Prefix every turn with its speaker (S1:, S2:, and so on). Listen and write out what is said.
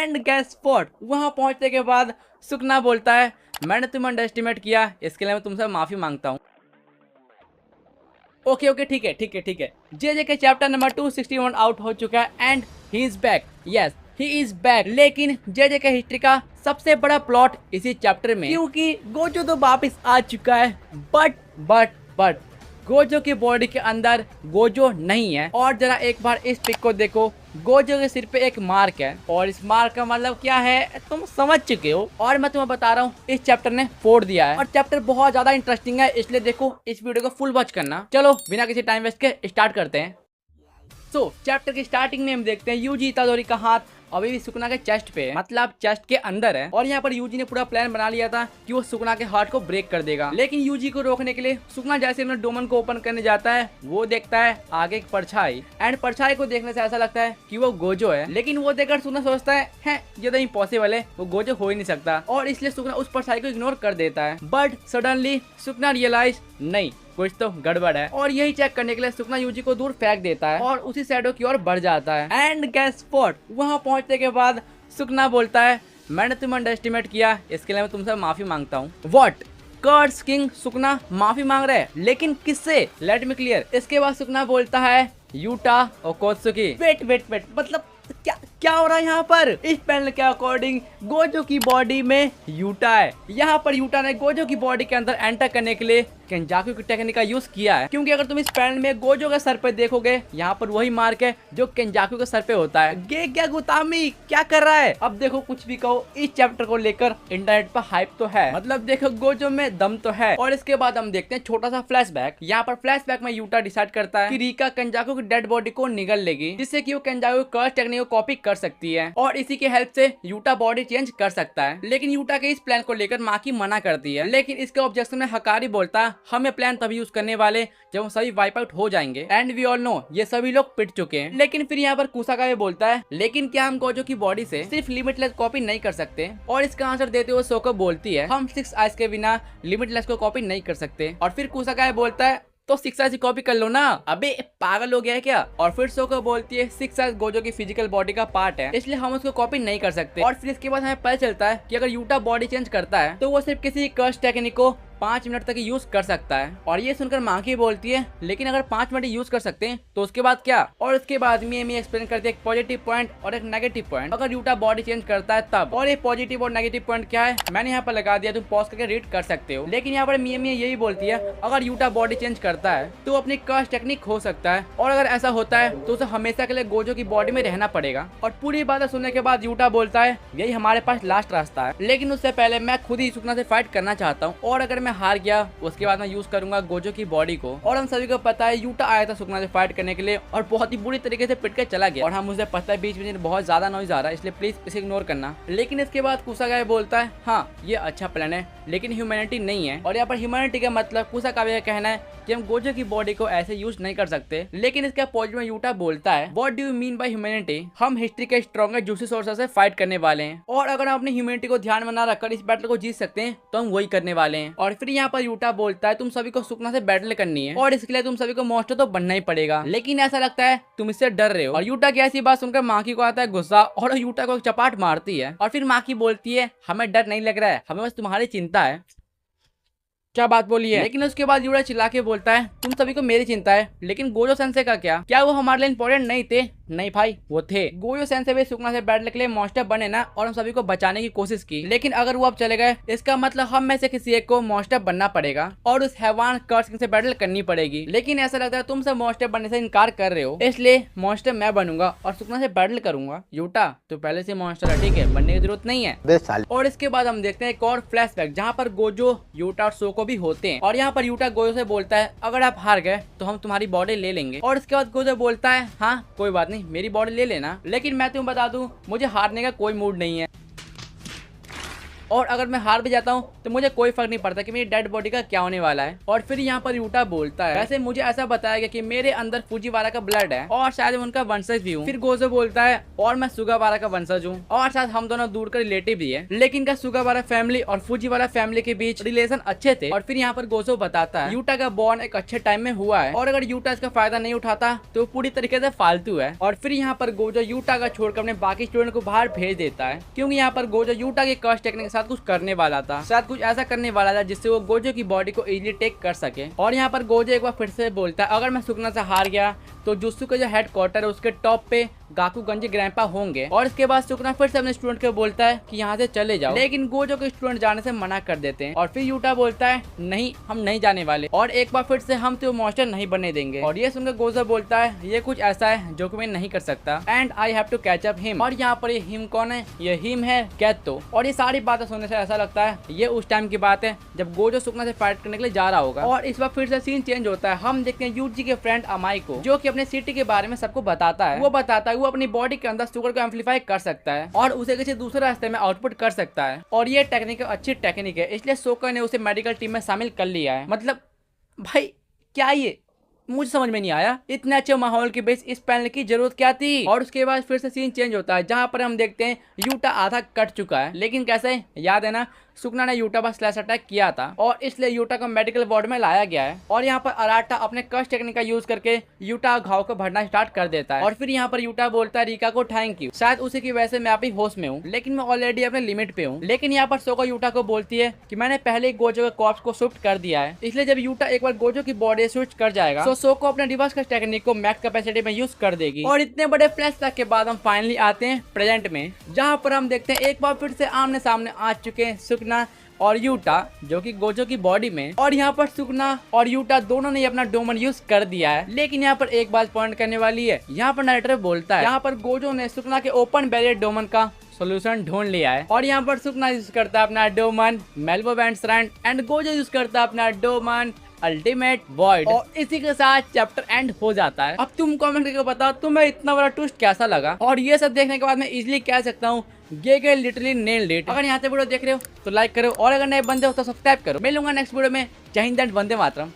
S1: And guess what, वहां पहुंचने के बाद सुकना बोलता है मैंने तुम्हें अंडर एस्टिमेट किया, इसके लिए मैं तुमसे माफी मांगता हूँ। ओके ओके ठीक है ठीक है ठीक है। जे के चैप्टर नंबर 261 आउट हो चुका है and he is back. Yes he is back. लेकिन जे के हिस्ट्री का सबसे बड़ा प्लॉट इसी चैप्टर में, क्योंकि गोजो तो वापस आ चुका है बट गोजो की बॉडी के अंदर गोजो नहीं है। और जरा एक बार इस पिक को देखो, गोजो के सिर पे एक मार्क है और इस मार्क का मतलब क्या है तुम समझ चुके हो। और मैं तुम्हें बता रहा हूँ इस चैप्टर ने फोड़ दिया है और चैप्टर बहुत ज्यादा इंटरेस्टिंग है, इसलिए देखो इस वीडियो को फुल वॉच करना। चलो बिना किसी टाइम वेस्ट के स्टार्ट करते हैं। तो चैप्टर की स्टार्टिंग में हम देखते हैं यूजी इतादोरी का हाथ अभी भी सुकना के चेस्ट पे है, मतलब चेस्ट के अंदर है। और यहाँ पर यूजी ने पूरा प्लान बना लिया था कि वो सुकना के हार्ट को ब्रेक कर देगा। लेकिन यूजी को रोकने के लिए सुकना जैसे अपने डोमन को ओपन करने जाता है, वो देखता है आगे एक परछाई एंड परछाई को देखने से ऐसा लगता है कि वो गोजो है। लेकिन वो देखकर सुकना सोचता है ये तो इम्पॉसिबल है, वो गोजो हो ही नहीं सकता और इसलिए सुकना उस परछाई को इग्नोर कर देता है। बट सडनली सुकना रियलाइज नहीं कुछ तो गड़बड़ है और यही चेक करने के लिए सुकना यूजी को दूर फेंक देता है और उसी शैडो की ओर बढ़ जाता है। एंड गेस व्हाट, वहां पहुंचने के बाद सुकना बोलता है मैंने तुम्हें अंडर एस्टिमेट किया, इसके लिए मैं तुमसे माफी मांगता हूँ। व्हाट, कर्स किंग सुकना माफी मांग रहे हैं, लेकिन किससे? Let me clear. इसके बाद सुकना बोलता है यूटा और कोत्सुकी। वेट मतलब क्या हो रहा है यहाँ पर? इस पैनल के अकॉर्डिंग गोजो की बॉडी में यूटा है। यहाँ पर यूटा ने गोजो की बॉडी के अंदर एंटर करने के लिए केंजाकू की टेक्निक का यूज किया है, क्योंकि अगर तुम इस पैनल में गोजो के सर पे देखोगे यहाँ पर वही मार्क है जो केंजाकू के सर पे होता है। गे क्या गुतामी क्या कर रहा है? अब देखो कुछ भी कहो, इस चैप्टर को लेकर इंटरनेट पर हाइप तो है, मतलब देखो गोजो में दम तो है। और इसके बाद हम देखते हैं छोटा सा फ्लैशबैक। यहाँ पर फ्लैशबैक में यूटा डिसाइड करता है कि रीका केंजाकू की डेड बॉडी को निगल लेगी, जिससे कि वो केंजाकू कर्स टेक्निक को कॉपी कर सकती है और इसी के हेल्प से यूटा बॉडी चेंज कर सकता है। लेकिन यूटा के इस प्लान को लेकर माकी मना करती है, लेकिन इसके ऑब्जेक्शन में हकारी बोलता है हम ये प्लान तभी यूज करने वाले जब हम सभी वाइप आउट हो जाएंगे एंड वी ऑल नो ये सभी लोग पिट चुके हैं। लेकिन फिर यहाँ पर कुसाका ये बोलता है लेकिन क्या हम गोजो की बॉडी से सिर्फ लिमिटलेस कॉपी नहीं कर सकते? और इसका आंसर देते हुए सोको बोलती है हम 6 आइस के बिना लिमिटलेस को कॉपी नहीं कर सकते। और फिर कुसाका ये बोलता है तो 6 आइस की कॉपी कर लो ना, अबे पागल हो गया है क्या? और फिर सोको बोलती है 6 आइस गोजो की फिजिकल बॉडी का पार्ट है, इसलिए हम उसको कॉपी नहीं कर सकते। और फिर इसके बाद हमें पता चलता है कि अगर यूटा बॉडी चेंज करता है तो वो सिर्फ किसी कर्स टेक्निक को 5 मिनट तक यूज कर सकता है। और ये सुनकर मांकी बोलती है लेकिन अगर 5 मिनट यूज कर सकते हैं तो उसके बाद क्या? और उसके बाद मिमी एक्सप्लेन करती है एक पॉजिटिव पॉइंट और एक नेगेटिव पॉइंट अगर यूटा बॉडी चेंज करता है तब। और ये पॉजिटिव और नेगेटिव पॉइंट क्या है मैंने यहाँ पर लगा दिया, तुम पॉज करके रीड कर सकते हो। लेकिन यहाँ पर मिमी यही बोलती है अगर यूटा बॉडी चेंज करता है तो अपनी कर्स टेक्निक हो सकता है और अगर ऐसा होता है तो उसे हमेशा के लिए गोजो की बॉडी में रहना पड़ेगा। और पूरी बातें सुनने के बाद यूटा बोलता है यही हमारे पास लास्ट रास्ता है, लेकिन उससे पहले मैं खुद ही सुकना से फाइट करना चाहता हूँ और अगर मैं हार गया उसके बाद मैं यूज करूंगा गोजो की बॉडी को। और हम सभी को पता है यूटा आया था सुकना से फाइट करने के लिए और बहुत ही बुरी तरीके से पिट के चला गया और हम मुझे पता है बीच में बहुत ज्यादा नॉइज आ रहा है, इसलिए प्लीज इसे इग्नोर करना। लेकिन इसके बाद कुसाका बोलता है हाँ ये अच्छा प्लान है लेकिन ह्यूमैनिटी नहीं है। और यहाँ पर ह्यूमैनिटी का मतलब कुसाका का कहना है कि हम गोजो की बॉडी को ऐसे यूज नहीं कर सकते। लेकिन इसके अपोजिट में यूटा बोलता है what do you mean by humanity, हम हिस्ट्री के स्ट्रॉन्गेस्ट जूसी सोर्सेस से फाइट करने वाले हैं और अगर हम अपनी ह्यूमैनिटी को ध्यान में ना रखकर इस बैटल को जीत सकते हैं तो हम वही करने वाले हैं। और फिर यहाँ पर यूटा बोलता है तुम सभी को सुकना से बैटल करनी है और इसके लिए तुम सभी को मॉन्स्टर तो बनना ही पड़ेगा, लेकिन ऐसा लगता है तुम इससे डर रहे हो। और यूटा की ऐसी बात सुनकर माकी को आता है गुस्सा और यूटा को एक चपाट मारती है। और फिर माकी बोलती है हमें डर नहीं लग रहा है, हमें बस तुम्हारी चिंता है। क्या बात बोली है? लेकिन उसके बाद यूटा चिल्ला के बोलता है तुम सभी को मेरी चिंता है लेकिन गोजो सेंसे का क्या वो हमारे लिए इंपॉर्टेंट नहीं थे? नहीं भाई वो थे। गोजो सेंसे भी सुकना से बैटल के लिए मॉन्स्टर बने ना और हम सभी को बचाने की कोशिश की, लेकिन अगर वो अब चले गए इसका मतलब हम में से किसी एक को मॉन्स्टर बनना पड़ेगा और उस हैवान कर्स किंग से बैटल करनी पड़ेगी। लेकिन ऐसा लगता है तुम सब मॉन्स्टर बनने से इनकार कर रहे हो, इसलिए मॉन्स्टर मैं बनूंगा और सुकना से बैटल करूंगा। यूटा तो पहले से मॉन्स्टर है, ठीक है, बनने की जरूरत नहीं है। और इसके बाद हम देखते हैं एक और फ्लैशबैक जहाँ पर गोजो यूटा और सोको भी होते हैं और यहाँ पर यूटा गोजो से बोलता है अगर आप हार गए तो हम तुम्हारी बॉडी ले लेंगे। और इसके बाद गोजो बोलता है हाँ कोई बात नहीं मेरी बॉडी ले लेना, लेकिन मैं तुम्हें बता दूं मुझे हारने का कोई मूड नहीं है। और अगर मैं हार भी जाता हूँ तो मुझे कोई फर्क नहीं पड़ता कि मेरी डेड बॉडी का क्या होने वाला है। और फिर यहाँ पर यूटा बोलता है वैसे मुझे ऐसा बताया गया कि मेरे अंदर फुजीवारा का ब्लड है और शायद उनका वंशज भी हूँ। फिर गोजो बोलता है और मैं सुगावारा का वंशज हूँ और शायद हम दोनों दूर का रिलेटिव भी है। लेकिन क्या सुगावारा फैमिली और फुजीवारा फैमिली के बीच रिलेशन अच्छे थे। और फिर यहाँ पर गोजो बताता है यूटा का बॉर्न एक अच्छे टाइम में हुआ है और अगर यूटा इसका फायदा नहीं उठाता तो पूरी तरीके से फालतू है। और फिर यहाँ पर गोजो यूटा का छोड़कर अपने बाकी स्टूडेंट को बाहर भेज देता है क्योंकि यहाँ पर गोजो यूटा के कर्स टेक्निक के साथ कुछ करने वाला था, शायद कुछ ऐसा करने वाला था जिससे वो गोजो की बॉडी को इजीली टेक कर सके। और यहाँ पर गोजो एक बार फिर से बोलता है अगर मैं सुकना से हार गया तो जुत्सु का जो हेडक्वार्टर है उसके टॉप पे गाकुगंजी ग्रैंपा होंगे। और इसके बाद सुकना फिर से अपने स्टूडेंट को बोलता है कि यहाँ से चले जाओ, लेकिन गोजो के स्टूडेंट जाने से मना कर देते हैं। और फिर यूटा बोलता है नहीं हम नहीं जाने वाले और एक बार फिर से हम तो मॉन्स्टर नहीं बनने देंगे। और ये सुनकर गोजो बोलता है ये कुछ ऐसा है जो कि मैं नहीं कर सकता and I have to catch up him. और यहाँ पर ये हिम कौन है? ये हिम है कैतो। और ये सारी बातें सुनने से ऐसा लगता है ये उस टाइम की बात है जब गोजो सुकना से फाइट करने के लिए जा रहा होगा। और इस बार फिर से सीन चेंज होता है, हम देखते हैं यूजी के फ्रेंड अमाई को जो कि अपने सिटी के बारे में सबको बताता है। वो बताता है वो अपनी बॉडी के अंदर शुगर को एम्पलीफाई कर सकता है और उसे किसी दूसरे रास्ते में आउटपुट कर सकता है। और ये टेक्निक अच्छी टेक्निक है इसलिए सोका ने उसे मेडिकल टीम में शामिल कर लिया है। मतलब भाई क्या ये मुझे समझ में नहीं आया, इतने अच्छे माहौल के बीच इस पैनल की जरूरत क्या थी। और उसके बाद फिर से सीन चेंज होता है जहां पर हम देखते हैं यूटा आधा कट चुका है, लेकिन कैसे याद है ना सुकना ने यूटा पर स्लैश अटैक किया था और इसलिए यूटा को मेडिकल वार्ड में लाया गया है। और यहाँ पर अराटा अपने कर्स टेक्निक का यूज करके यूटा घाव को भरना स्टार्ट कर देता है। और फिर यहाँ पर यूटा बोलता है रिका को थैंक यू, शायद उसी की वजह से मैं अभी होश में हूँ लेकिन मैं ऑलरेडी अपने लिमिट पे हूँ। लेकिन यहाँ पर सोका यूटा को बोलती है कि मैंने पहले ही गोजो के कॉर्प्स को शिफ्ट कर दिया है, इसलिए जब यूटा एक बार गोजो की बॉडी स्विच कर जाएगा तो सोको अपने रिवर्स कर्स टेक्निक को मैक्स कैपेसिटी में यूज कर देगी। और इतने बड़े फ्लैशबैक के बाद हम फाइनली आते हैं प्रेजेंट में जहाँ पर हम देखते हैं एक बार फिर से आमने सामने आ चुके हैं सुकना और यूटा जो कि गोजो की बॉडी में। और यहाँ पर सुकना और यूटा दोनों ने अपना डोमन यूज कर दिया है। लेकिन यहाँ पर एक बात पॉइंट करने वाली है, यहाँ पर नरेटर बोलता है यहाँ पर गोजो ने सुकना के ओपन बैरियर डोमन का सोल्यूशन ढूंढ लिया है। और यहाँ पर सुकना यूज करता है अपना डोमन मेल्बो बैंड श्राइन एंड गोजो यूज करता है अपना डोमन अल्टीमेट वॉइड। और इसी के साथ चैप्टर एंड हो जाता है। अब तुम कमेंट करके बताओ तुम्हें इतना बड़ा ट्विस्ट कैसा लगा। और ये सब देखने के बाद मैं इजीली कह सकता हूँ ये लिटरली नेल्ड इट। अगर यहाँ से वीडियो देख रहे हो तो लाइक करो और अगर नए बंदे हो तो सब्सक्राइब करो। मिलूंगा नेक्स्ट वीडियो में। जय हिंद एंड वंदे मातरम।